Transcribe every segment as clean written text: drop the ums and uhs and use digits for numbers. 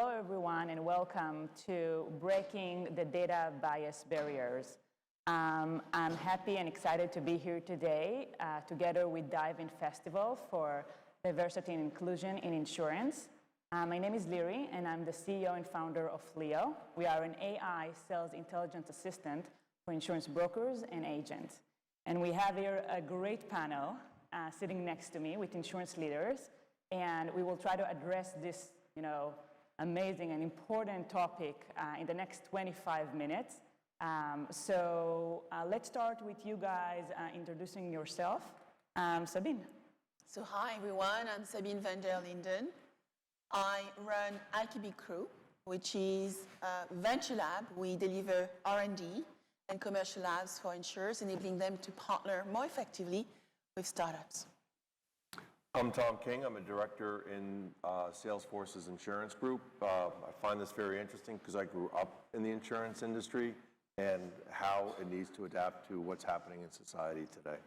hello everyone and welcome to Breaking the Data Bias Barriers. I'm happy and excited to be here today together with DiveIn Festival for Diversity and Inclusion in Insurance. My name is Liri and I'm the CEO and founder of Leo. We are an AI sales intelligence assistant for insurance brokers and agents. And we have here a great panel sitting next to me with insurance leaders, and we will try to address this, amazing and important topic in the next 25 minutes. So let's start with you guys introducing yourself. Sabine. So hi everyone, I'm Sabine VanderLinden. I run Alchemy Crew, which is a venture lab. We deliver R&D and commercial labs for insurers, enabling them to partner more effectively with startups. I'm Tom King. I'm a director in Salesforce's insurance group. I find this very interesting because I grew up in the insurance industry and how it needs to adapt to what's happening in society today.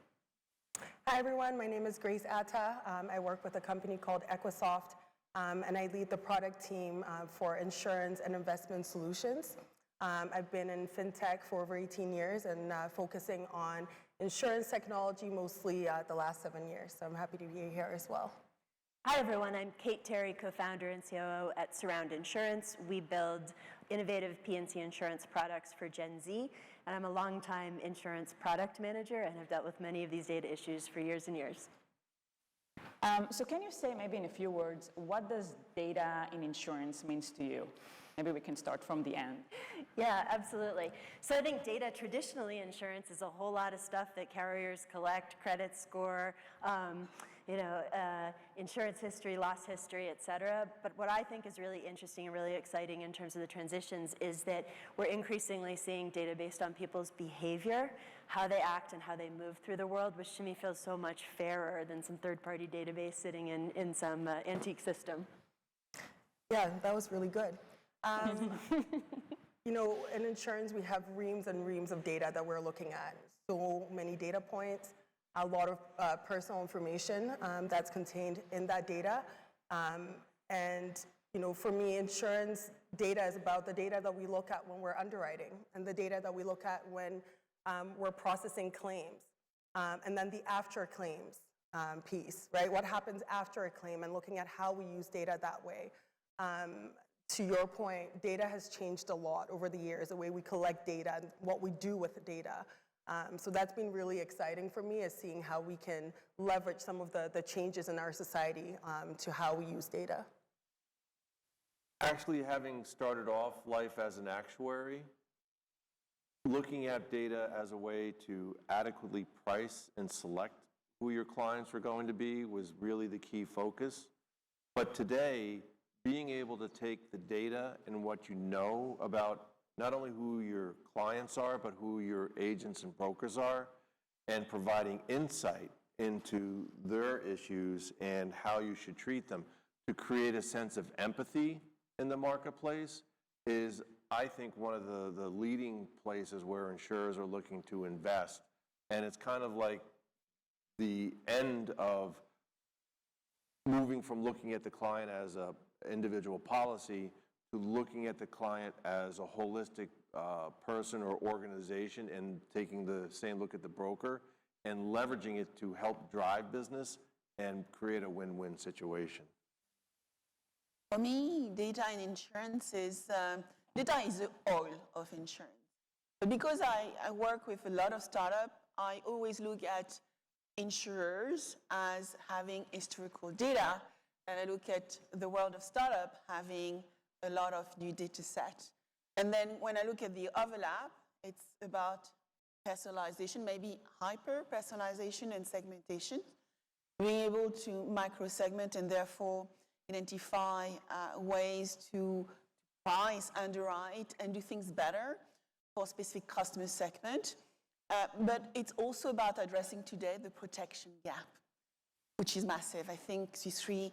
Hi everyone, my name is Grace Atta. I work with a company called Equisoft, and I lead the product team for insurance and investment solutions. I've been in fintech for over 18 years and focusing on insurance technology mostly the last 7 years. So I'm happy to be here as well. Hi everyone, I'm Kate Terry, co-founder and COO at Surround Insurance. We build innovative P&C insurance products for Gen Z, and I'm a longtime insurance product manager and have dealt with many of these data issues for years and years. So can you say maybe in a few words, what does data in insurance means to you? Maybe we can start from the end. Yeah, absolutely. So I think data traditionally insurance is a whole lot of stuff that carriers collect, credit score, insurance history, loss history, et cetera. But what I think is really interesting and really exciting in terms of the transitions is that we're increasingly seeing data based on people's behavior, how they act and how they move through the world, which to me feels so much fairer than some third-party database sitting in some antique system. Yeah, that was really good. In insurance, we have reams and reams of data that we're looking at. So many data points, a lot of personal information that's contained in that data. For me, insurance data is about the data that we look at when we're underwriting and the data that we look at when we're processing claims. And then the after claims piece, right? What happens after a claim and looking at how we use data that way. To your point, data has changed a lot over the years, the way we collect data and what we do with the data. So that's been really exciting for me, is seeing how we can leverage some of the changes in our society to how we use data. Actually, having started off life as an actuary, looking at data as a way to adequately price and select who your clients are going to be was really the key focus. But today, being able to take the data and what you know about not only who your clients are, but who your agents and brokers are, and providing insight into their issues and how you should treat them to create a sense of empathy in the marketplace is, I think, one of the leading places where insurers are looking to invest. And it's kind of like the end of moving from looking at the client as an individual policy to looking at the client as a holistic person or organization and taking the same look at the broker and leveraging it to help drive business and create a win-win situation. For me, data in insurance is, data is the oil of insurance. But because I work with a lot of startups, I always look at insurers as having historical data, and I look at the world of startup having a lot of new data set. And then when I look at the overlap, it's about personalization, maybe hyper-personalization and segmentation, being able to micro-segment and therefore identify ways to price, underwrite, and do things better for a specific customer segment. But it's also about addressing today the protection gap, which is massive. I think C3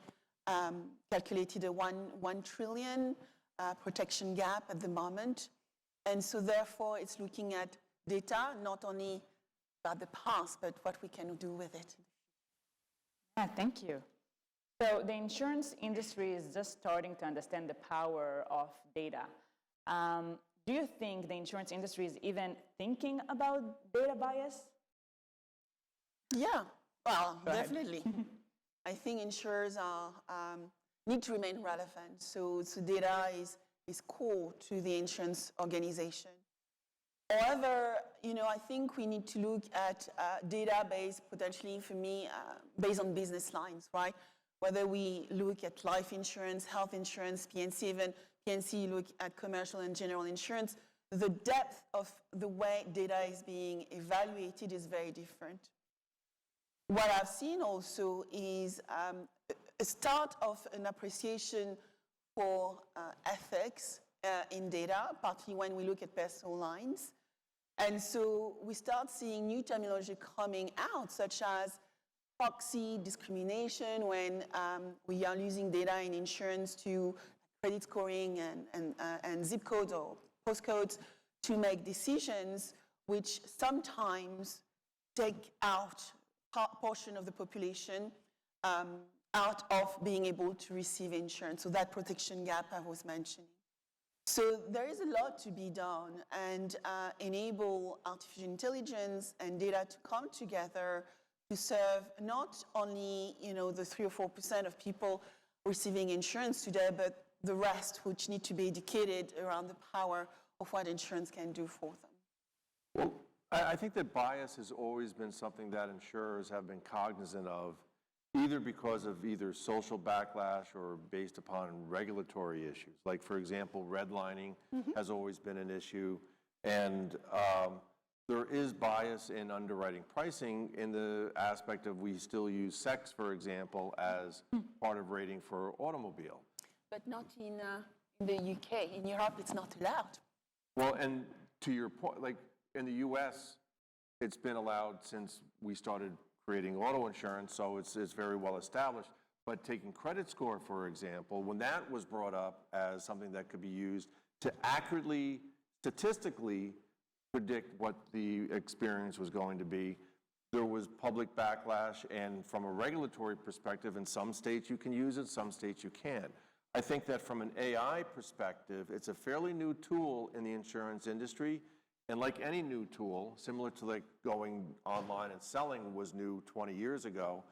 calculated a 1 trillion protection gap at the moment. And so therefore, it's looking at data, not only about the past, but what we can do with it. Yeah, thank you. So the insurance industry is just starting to understand the power of data. Do you think the insurance industry is even thinking about data bias? Yeah, well, Go ahead. definitely. I think insurers need to remain relevant. So data is core to the insurance organization. However, I think we need to look at database potentially, for me, based on business lines, right? Whether we look at life insurance, health insurance, P&C, even P&C, look at commercial and general insurance, the depth of the way data is being evaluated is very different. What I've seen also is a start of an appreciation for ethics in data, partly when we look at personal lines. And so we start seeing new terminology coming out, such as proxy discrimination, when we are using data in insurance to credit scoring and zip codes or postcodes to make decisions which sometimes take out portion of the population out of being able to receive insurance. So that protection gap I was mentioning. So there is a lot to be done and enable artificial intelligence and data to come together to serve not only the 3 or 4% of people receiving insurance today, but the rest, which need to be educated around the power of what insurance can do for them. Well, I think that bias has always been something that insurers have been cognizant of, either because of either social backlash or based upon regulatory issues. Like, for example, redlining has always been an issue. And there is bias in underwriting pricing in the aspect of we still use sex, for example, as part of rating for automobile. But not in the UK. In Europe, it's not allowed. Well, and to your point, like in the US, it's been allowed since we started creating auto insurance, so it's very well established. But taking credit score, for example, when that was brought up as something that could be used to accurately, statistically predict what the experience was going to be, there was public backlash, and from a regulatory perspective, in some states you can use it, some states you can't. I think that from an AI perspective, it's a fairly new tool in the insurance industry, and like any new tool, similar to like going online and selling was new 20 years ago,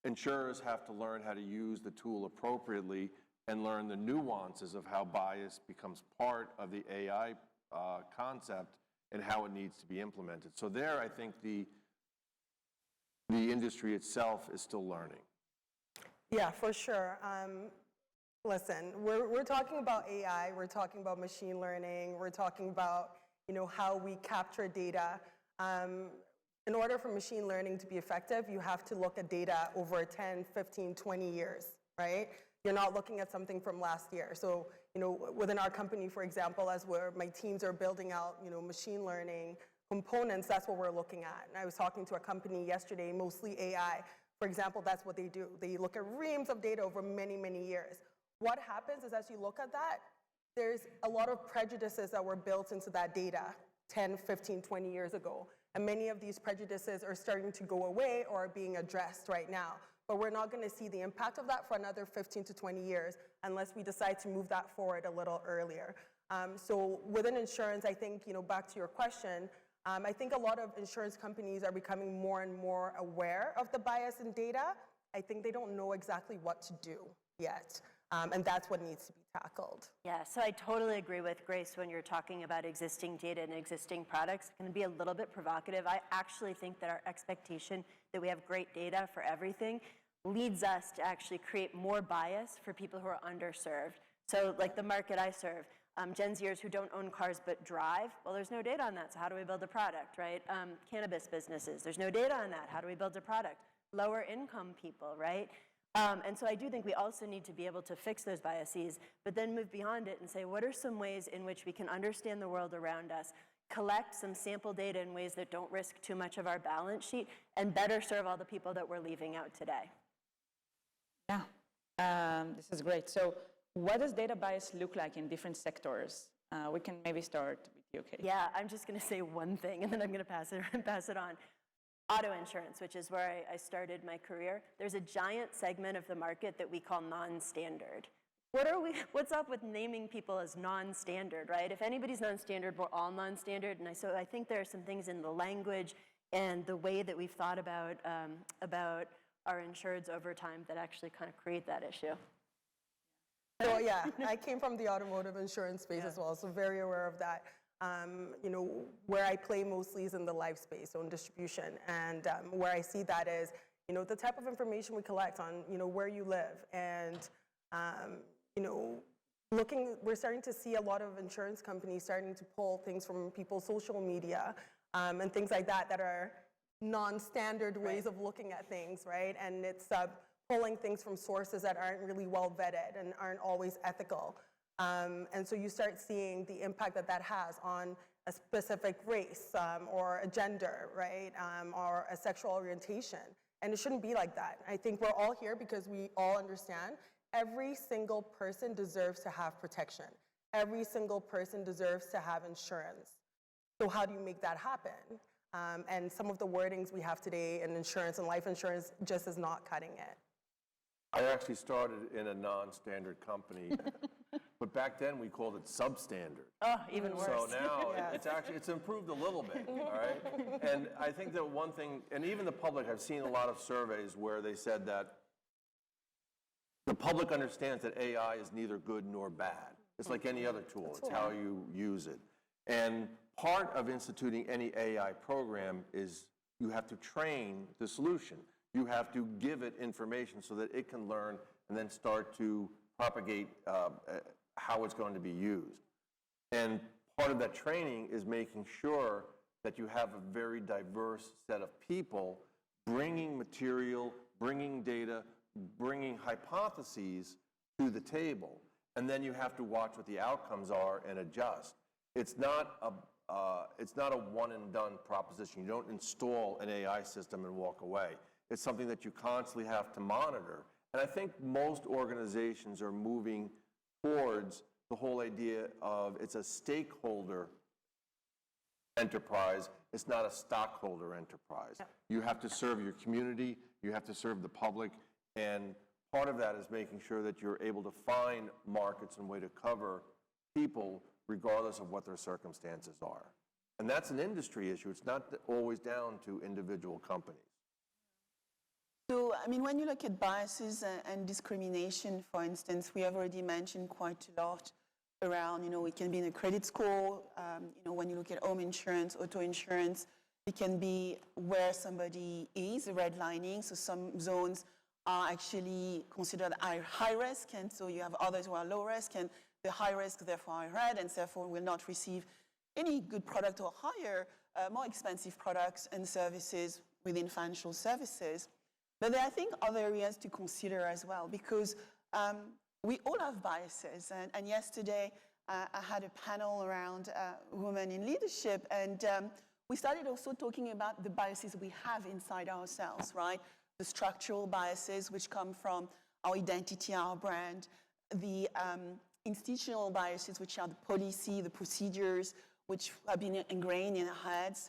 insurers have to learn how to use the tool appropriately and learn the nuances of how bias becomes part of the AI concept and how it needs to be implemented. So there, I think the industry itself is still learning. Yeah, for sure. Listen, we're talking about AI, we're talking about machine learning, we're talking about how we capture data. In order for machine learning to be effective, you have to look at data over 10, 15, 20 years, right? You're not looking at something from last year. So, within our company, for example, as my teams are building out, machine learning components, that's what we're looking at. And I was talking to a company yesterday, mostly AI. For example, that's what they do. They look at reams of data over many, many years. What happens is as you look at that, there's a lot of prejudices that were built into that data 10, 15, 20 years ago. And many of these prejudices are starting to go away or are being addressed right now. But we're not going to see the impact of that for another 15 to 20 years unless we decide to move that forward a little earlier. So within insurance, I think, back to your question, I think a lot of insurance companies are becoming more and more aware of the bias in data. I think they don't know exactly what to do yet. And that's what needs to be tackled. Yeah, so I totally agree with Grace when you're talking about existing data and existing products. It's going to be a little bit provocative. I actually think that our expectation that we have great data for everything leads us to actually create more bias for people who are underserved. So like the market I serve, Gen Zers who don't own cars but drive, well, there's no data on that, so how do we build a product, right? Cannabis businesses, there's no data on that, how do we build a product? Lower income people, right? And so I do think we also need to be able to fix those biases, but then move beyond it and say, what are some ways in which we can understand the world around us, collect some sample data in ways that don't risk too much of our balance sheet, and better serve all the people that we're leaving out today? Yeah, this is great. So what does data bias look like in different sectors? We can maybe start with you, Katie. Yeah, I'm just going to say one thing, and then I'm going to pass it on. auto insurance, which is where I started my career, there's a giant segment of the market that we call non-standard. What's up with naming people as non-standard, right? If anybody's non-standard, we're all non-standard. And so I think there are some things in the language and the way that we've thought about our insureds over time that actually kind of create that issue. So yeah, I came from the automotive insurance space as well, so very aware of that. You know, where I play mostly is in the life space, so in distribution. And where I see that is, you know, the type of information we collect on, you know, where you live. And, you know, we're starting to see a lot of insurance companies starting to pull things from people's social media and things like that that are non-standard ways of looking at things, right? And it's pulling things from sources that aren't really well vetted and aren't always ethical. And so you start seeing the impact that that has on a specific race or a gender, right? Or a sexual orientation. And it shouldn't be like that. I think we're all here because we all understand every single person deserves to have protection. Every single person deserves to have insurance. So how do you make that happen? And some of the wordings we have today in insurance and life insurance just is not cutting it. I actually started in a non-standard company, but back then we called it substandard. Oh, even worse. So now it's improved a little bit, all right? And I think that one thing, and even the public, I've seen a lot of surveys where they said that the public understands that AI is neither good nor bad. It's like any other tool. It's how you use it. And part of instituting any AI program is you have to train the solution. You have to give it information so that it can learn and then start to propagate how it's going to be used. And part of that training is making sure that you have a very diverse set of people bringing material, bringing data, bringing hypotheses to the table. And then you have to watch what the outcomes are and adjust. It's not a one and done proposition. You don't install an AI system and walk away. It's something that you constantly have to monitor. And I think most organizations are moving towards the whole idea of it's a stakeholder enterprise. It's not a stockholder enterprise. Yep. You have to serve your community. You have to serve the public. And part of that is making sure that you're able to find markets and way to cover people regardless of what their circumstances are. And that's an industry issue. It's not always down to individual companies. So, I mean, when you look at biases and discrimination, for instance, we have already mentioned quite a lot around, you know, it can be in a credit score, you know, when you look at home insurance, auto insurance, it can be where somebody is, redlining, so some zones are actually considered high risk, and so you have others who are low risk, and the high risk therefore are red, and therefore will not receive any good product or higher, more expensive products and services within financial services. But there are, I think, other areas to consider as well, because we all have biases. And yesterday, I had a panel around women in leadership, and we started also talking about the biases we have inside ourselves, right? The structural biases, which come from our identity, our brand, the institutional biases, which are the policy, the procedures, which have been ingrained in our heads,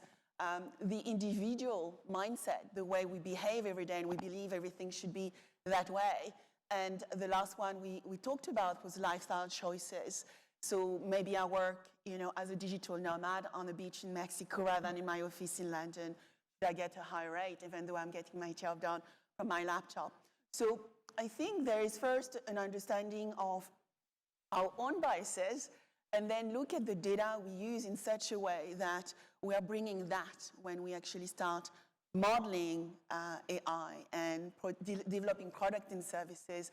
the individual mindset, the way we behave every day and we believe everything should be that way. And the last one we talked about was lifestyle choices. So maybe I work, you know, as a digital nomad on a beach in Mexico rather than in my office in London. Should I get a higher rate even though I'm getting my job done from my laptop? So I think there is first an understanding of our own biases, and then look at the data we use in such a way that we are bringing that when we actually start modeling AI and developing product and services.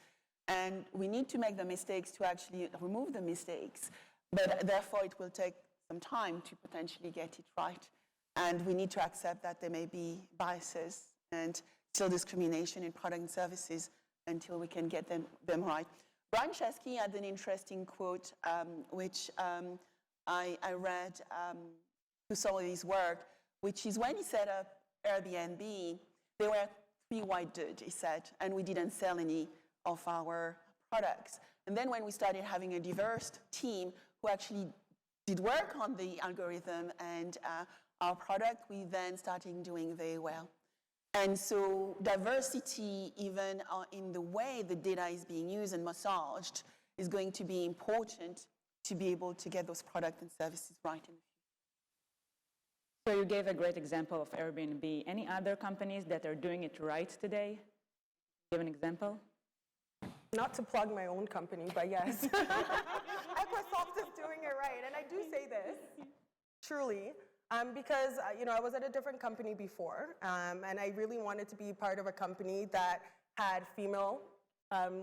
And we need to make the mistakes to actually remove the mistakes. But therefore, it will take some time to potentially get it right. And we need to accept that there may be biases and still discrimination in product and services until we can get them right. Brian Chesky had an interesting quote, which I read to some of his work, which is when he set up Airbnb, there were 3 white dudes, he said, and we didn't sell any of our products. And then when we started having a diverse team who actually did work on the algorithm and our product, we then started doing very well. And so diversity, even in the way the data is being used and massaged, is going to be important to be able to get those products and services right in the future. So you gave a great example of Airbnb. Any other companies that are doing it right today? Give an example. Not to plug my own company, but yes. Equisoft is doing it right. And I do say this, truly, because I was at a different company before, and I really wanted to be part of a company that had female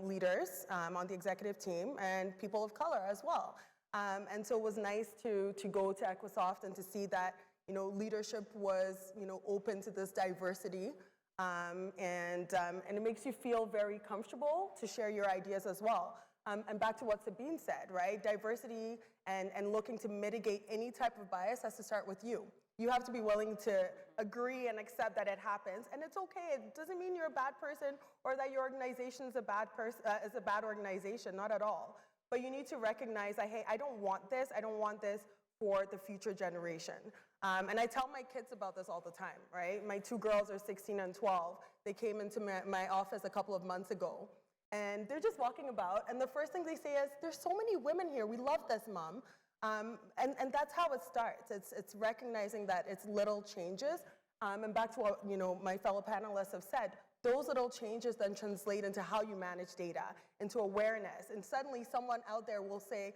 leaders on the executive team and people of color as well. And so it was nice to go to Equisoft and to see that leadership was open to this diversity. And it makes you feel very comfortable to share your ideas as well. And back to what Sabine said, right? Diversity and looking to mitigate any type of bias has to start with you. You have to be willing to agree and accept that it happens, and it's okay. It doesn't mean you're a bad person or that your organization is a bad organization, not at all. But you need to recognize that, hey, I don't want this. I don't want this for the future generation. And I tell my kids about this all the time, right? My two girls are 16 and 12. They came into my office a couple of months ago. And they're just walking about, and the first thing they say is, there's so many women here. We love this, Mom. And that's how it starts. It's recognizing that it's little changes. And back to what my fellow panelists have said, those little changes then translate into how you manage data, into awareness. And suddenly someone out there will say,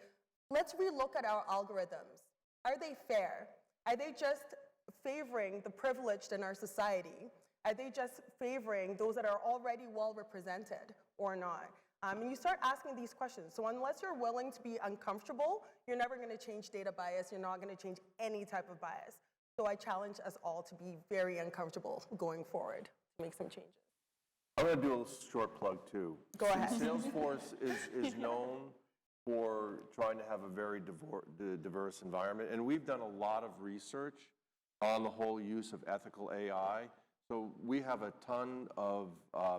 let's relook at our algorithms. Are they fair? Are they just favoring the privileged in our society? Are they just favoring those that are already well represented or not? And you start asking these questions. So unless you're willing to be uncomfortable, you're never going to change data bias. You're not going to change any type of bias. So I challenge us all to be very uncomfortable going forward to make some changes. I'm going to do a short plug too. Go ahead. Salesforce is known for trying to have a very diverse environment. And we've done a lot of research on the whole use of ethical AI. So we have a ton of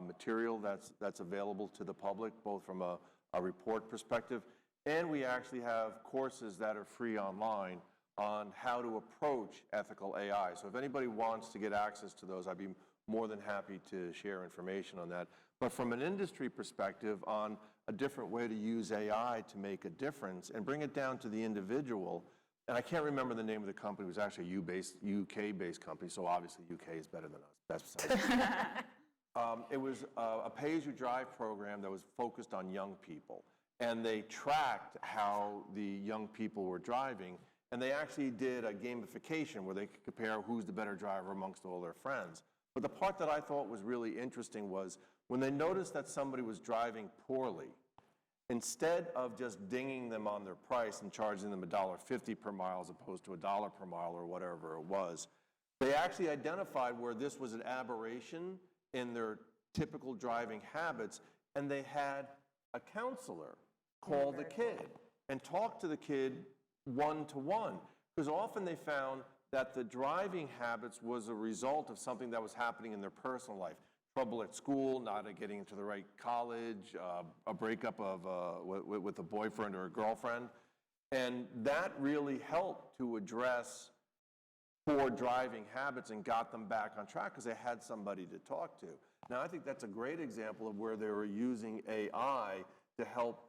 material that's available to the public, both from a report perspective, and we actually have courses that are free online on how to approach ethical AI. So if anybody wants to get access to those, I'd be more than happy to share information on that. But from an industry perspective, on a different way to use AI to make a difference and bring it down to the individual. And I can't remember the name of the company. It was actually a UK-based company, so obviously UK is better than us. That's besides. It was a pay-as-you-drive program that was focused on young people. And they tracked how the young people were driving. And they actually did a gamification where they could compare who's the better driver amongst all their friends. But the part that I thought was really interesting was when they noticed that somebody was driving poorly, instead of just dinging them on their price and charging them $1.50 per mile as opposed to $1 per mile or whatever it was, they actually identified where this was an aberration in their typical driving habits, and they had a counselor call the kid and talk to the kid one-to-one. Because often they found that the driving habits was a result of something that was happening in their personal life. Trouble at school, not getting into the right college, a breakup with a boyfriend or a girlfriend. And that really helped to address poor driving habits and got them back on track because they had somebody to talk to. Now, I think that's a great example of where they were using AI to help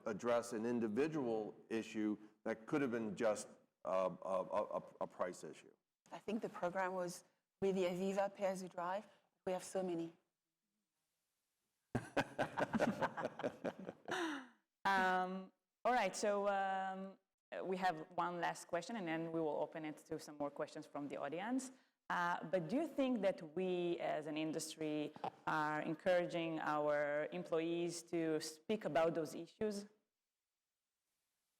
address an individual issue that could have been just a price issue. I think the program was with the Aviva Pay As You Drive. We have so many. All right, so we have one last question, and then we will open it to some more questions from the audience. But do you think that we, as an industry, are encouraging our employees to speak about those issues?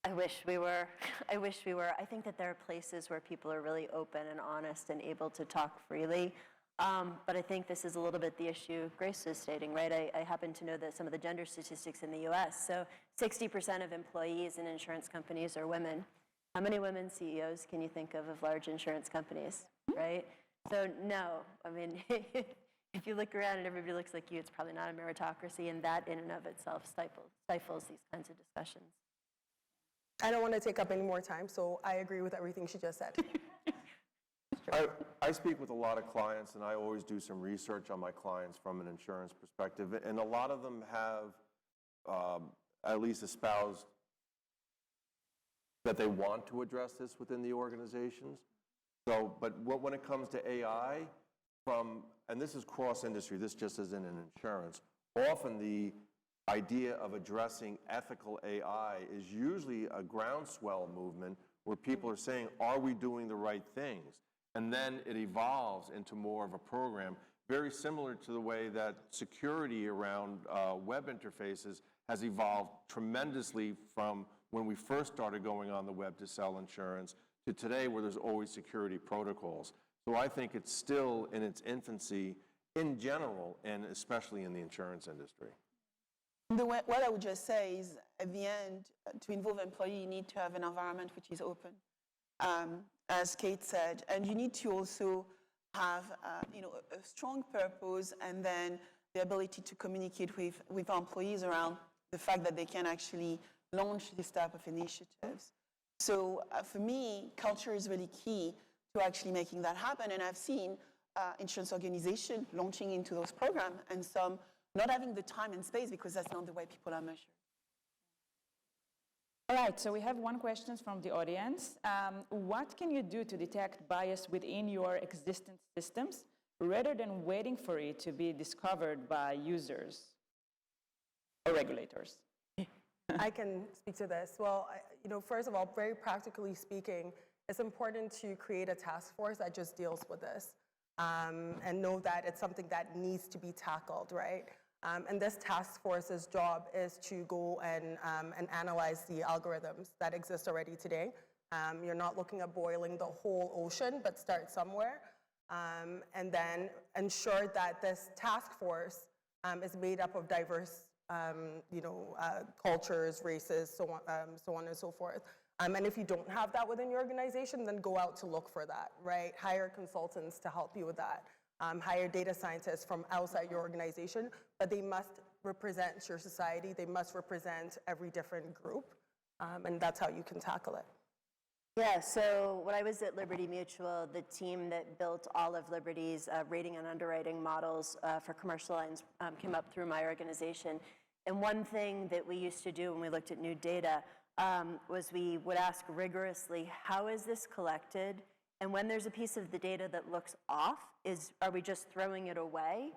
I wish we were. I wish we were. I think that there are places where people are really open and honest and able to talk freely. But I think this is a little bit the issue Grace is stating, right? I happen to know that some of the gender statistics in the US. So 60% of employees in insurance companies are women. How many women CEOs can you think of large insurance companies, right? So no, I mean, if you look around and everybody looks like you, it's probably not a meritocracy, and that in and of itself stifles these kinds of discussions. I don't want to take up any more time, so I agree with everything she just said. I speak with a lot of clients, and I always do some research on my clients from an insurance perspective, and a lot of them have at least espoused that they want to address this within the organizations. So, but when it comes to AI, and this is cross-industry, this just isn't in insurance, often the idea of addressing ethical AI is usually a groundswell movement where people are saying, are we doing the right things? And then it evolves into more of a program, very similar to the way that security around web interfaces has evolved tremendously from when we first started going on the web to sell insurance to today, where there's always security protocols. So I think it's still in its infancy in general, and especially in the insurance industry. What I would just say is, at the end, to involve employee, you need to have an environment which is open, as Kate said, and you need to also have a strong purpose, and then the ability to communicate with employees around the fact that they can actually launch this type of initiatives. So for me, culture is really key to actually making that happen, and I've seen insurance organizations launching into those programs, and some not having the time and space because that's not the way people are measured. All right, so we have one question from the audience. What can you do to detect bias within your existing systems rather than waiting for it to be discovered by users or regulators? I can speak to this. Well, first of all, very practically speaking, it's important to create a task force that just deals with this and know that it's something that needs to be tackled, right? And this task force's job is to go and analyze the algorithms that exist already today. You're not looking at boiling the whole ocean, but start somewhere. And then ensure that this task force is made up of diverse cultures, races, so on and so forth. And if you don't have that within your organization, then go out to look for that, right? Hire consultants to help you with that. Hire data scientists from outside your organization, but they must represent your society. They must represent every different group, and that's how you can tackle it. Yeah, so when I was at Liberty Mutual, the team that built all of Liberty's rating and underwriting models for commercial lines came up through my organization. And one thing that we used to do when we looked at new data was we would ask rigorously, how is this collected? And when there's a piece of the data that looks off, are we just throwing it away?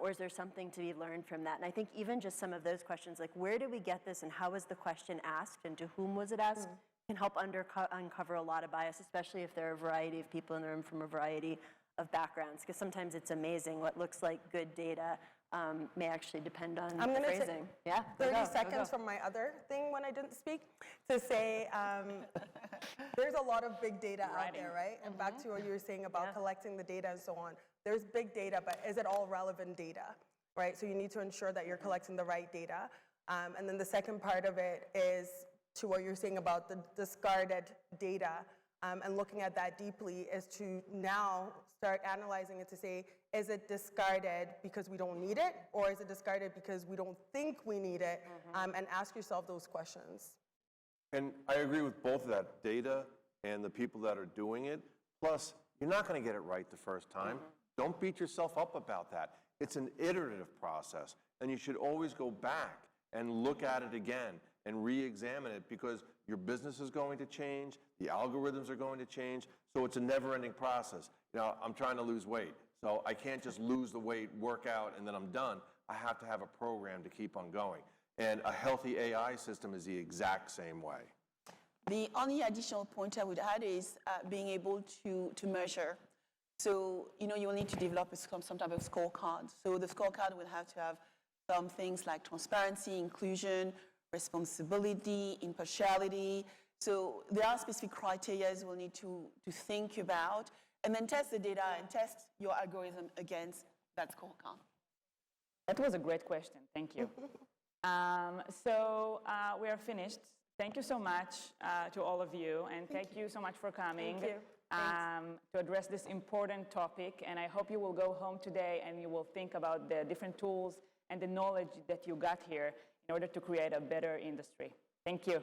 Or is there something to be learned from that? And I think even just some of those questions, like where did we get this and how was the question asked and to whom was it asked, can help uncover a lot of bias, especially if there are a variety of people in the room from a variety of backgrounds. Because sometimes it's amazing what looks like good data may actually depend on I'm phrasing. Take 30 seconds from my other thing when I didn't speak to say there's a lot of big data out there, right? And back to what you were saying about collecting the data and so on. There's big data, but is it all relevant data, right? So you need to ensure that you're collecting the right data. And then the second part of it is to what you're saying about the discarded data and looking at that deeply is to now start analyzing it to say, is it discarded because we don't need it, or is it discarded because we don't think we need it? And ask yourself those questions. And I agree with both of that, data and the people that are doing it. Plus, you're not going to get it right the first time. Don't beat yourself up about that. It's an iterative process, and you should always go back and look at it again and re-examine it because your business is going to change, the algorithms are going to change, so it's a never-ending process. I'm trying to lose weight, so I can't just lose the weight, work out, and then I'm done. I have to have a program to keep on going. And a healthy AI system is the exact same way. The only additional point I would add is being able to measure. So, you will need to develop some type of scorecard. So the scorecard will have to have some things like transparency, inclusion, responsibility, impartiality. So there are specific criteria we'll need to think about, and then test the data and test your algorithm against that scorecard. That was a great question. Thank you. So we are finished. Thank you so much to all of you, and thank you so much for coming to address this important topic. And I hope you will go home today and you will think about the different tools and the knowledge that you got here in order to create a better industry. Thank you.